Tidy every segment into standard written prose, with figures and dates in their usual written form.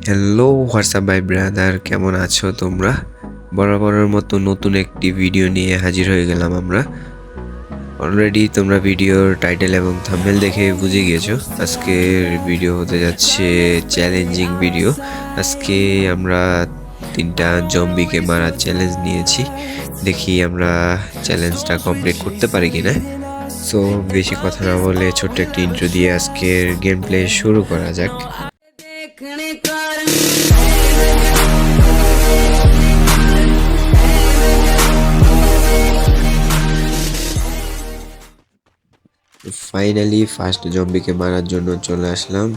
Hello WhatsApp my brother, কেমন আছো তোমরা? বরাবরের মতো নতুন একটি ভিডিও নিয়ে হাজির হয়ে গেলাম আমরা। অলরেডি তোমরা ভিডিওর টাইটেল এবং থাম্বনেল দেখে বুঝে গিয়েছো আজকের ভিডিও হতে যাচ্ছে চ্যালেঞ্জিং ভিডিও। আজকে আমরা 3টা জম্বিকে মারার চ্যালেঞ্জ নিয়েছি, দেখি আমরা চ্যালেঞ্জটা কমপ্লিট করতে পারি কিনা। সো বেশি কথা না বলে ছোট্ট একটি ইন্ট্রো দিয়ে আজকের গেম প্লে শুরু করা যাক। ফাইনালি ফার্স্ট জম্বিকে মারার জন্য চলে আসলাম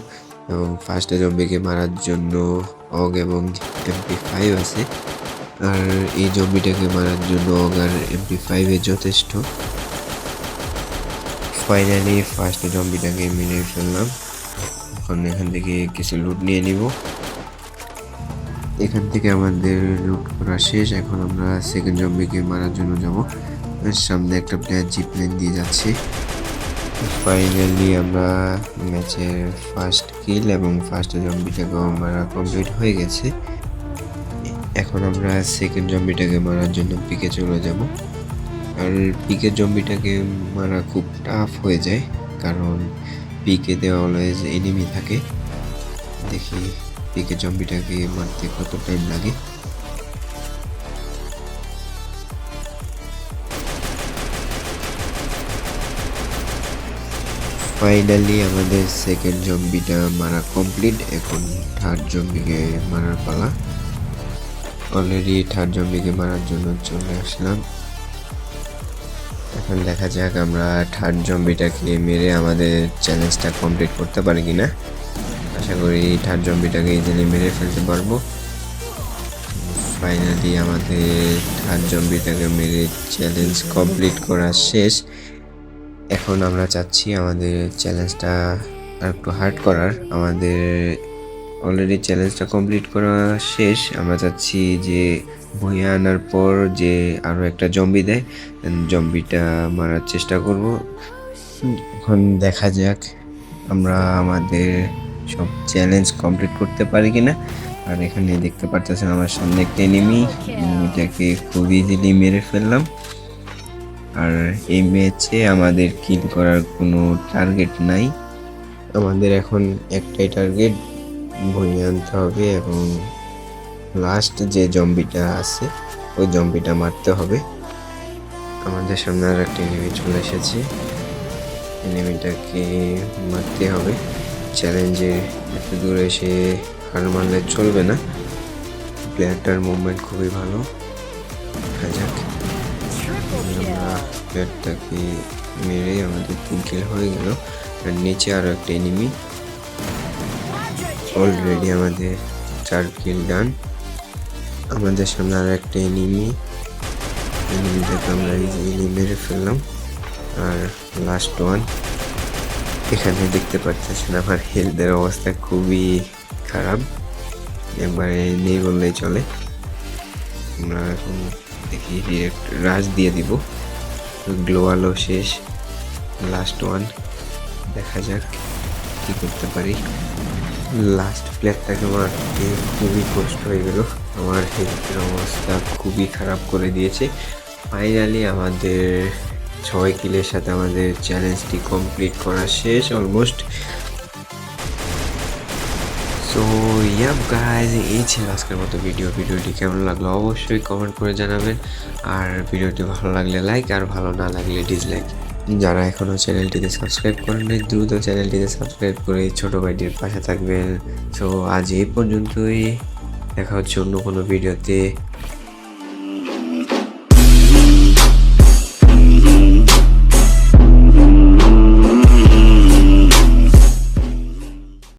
এবং ফার্স্ট জম্বিকে মারার জন্য অগ এবং MP5 আছে। আর এই জম্বিটাকে মারার জন্য অগ আর MP5 যথেষ্ট। ফাইনালি ফার্স্ট জম্বিটাকে মেরে ফেললাম। এখন এখান থেকে কিছু লুট নিয়ে নিব। এখান থেকে আমাদের লুট করা শেষ। এখন আমরা সেকেন্ড জম্বিকে মারার জন্য যাব। সামনে একটা প্লেয়ার জিপ লাইন দিয়ে যাচ্ছে। ফাইনালি আমরা ম্যাচের ফার্স্ট কিল এবং ফার্স্ট জম্বিটাকেও মারা কমপ্লিট হয়ে গেছে। এখন আমরা সেকেন্ড জম্বিটাকে মারার জন্য পিকে চলে যাব। আর পিকের জম্বিটাকে মারা খুব টাফ হয়ে যায়, কারণ পিকেতে অলওয়েজ এনিমি থাকে। দেখি পিকের জম্বিটাকে মারতে কত টাইম লাগে। ফাইনালি আমাদের সেকেন্ড জম্বিটা মারা কমপ্লিট। এখন থার্ড জম্বিকে মারার পালা। অলরেডি থার্ড জম্বিকে মারার জন্য চলে আসলাম। এখন দেখা যাক আমরা থার্ড জম্বিটাকে মেরে আমাদের চ্যালেঞ্জটা কমপ্লিট করতে পারি কিনা। আশা করি থার্ড জম্বিটাকে ইজিলি মেরে ফেলতে পারবো। ফাইনালি আমাদের থার্ড জম্বিটাকে মেরে চ্যালেঞ্জ কমপ্লিট করা শেষ। এখন আমরা চাচ্ছি আমাদের চ্যালেঞ্জটা আর একটু হার্ড করার। আমাদের অলরেডি চ্যালেঞ্জটা কমপ্লিট করা শেষ। আমরা চাচ্ছি যে ভুঁইয়া আনার পর যে আরও একটা জম্বি দেয়, জম্বিটা মারার চেষ্টা করব। এখন দেখা যাক আমরা আমাদের সব চ্যালেঞ্জ কমপ্লিট করতে পারি কিনা। আর এখানে দেখতে পারতেছেন আমার সামনে একটা এনিমিটাকে খুব ইজিলি মেরে ফেললাম। আর এই ম্যাচে আমাদের কিল করার কোনো টার্গেট নাই। আমাদের এখন একটাই টার্গেট, ভুঁইয়া আনতে হবে এবং লাস্ট যে জম্বিটা আছে ওই জম্বিটা মারতে হবে। আমাদের সামনে আর একটা এনিমি চলে এসেছে, এনিমিটাকে মারতে হবে। চ্যালেঞ্জে এত দূরে এসে হার মারলে চলবে না। প্লেয়ারটার মুভমেন্ট খুবই ভালো। দেখা যাক। আমরা প্লেয়ারটাকে মেরে আমাদের 3 কিল হয়ে গেল। আর নিচে আরও একটা এনিমি। অলরেডি আমাদের 4 কিল ডান। আমাদের সামনে আর একটা এনিমিটাকে আমরা ইজিলি মেরে ফেললাম। আর লাস্ট ওয়ান। এখানে দেখতে পাচ্ছেন আমার হেলথের অবস্থা খুবই খারাপ, একবারে নেই বললেই চলে। আমরা এখন দেখি ডিরেক্ট রাশ দিয়ে দিব। গ্লোয়ালও শেষ, লাস্ট ওয়ান। দেখা যাক কি করতে পারি। লাস্ট প্লেয়ারটাকে মারতে খুবই কষ্ট হয়ে গেল। আমার হেলথের অবস্থা খুবই খারাপ করে দিয়েছে। ফাইনালি আমাদের 6 কিলের সাথে আমাদের চ্যালেঞ্জটি কমপ্লিট করা শেষ অলমোস্ট। সো ইয়াপ গাইজ, এই ছিল আজকের মতো ভিডিওটি কেমন লাগলো অবশ্যই কমেন্ট করে জানাবেন। আর ভিডিওটি ভালো লাগলে লাইক, আর ভালো না লাগলে ডিসলাইক। যারা এখনও চ্যানেলটিতে সাবস্ক্রাইব করেননি দ্রুত চ্যানেলটিতে সাবস্ক্রাইব করে ছোটো ভাইটির পাশে থাকবেন। সো আজ এই পর্যন্তই, দেখা হচ্ছে অন্য কোনো ভিডিওতে।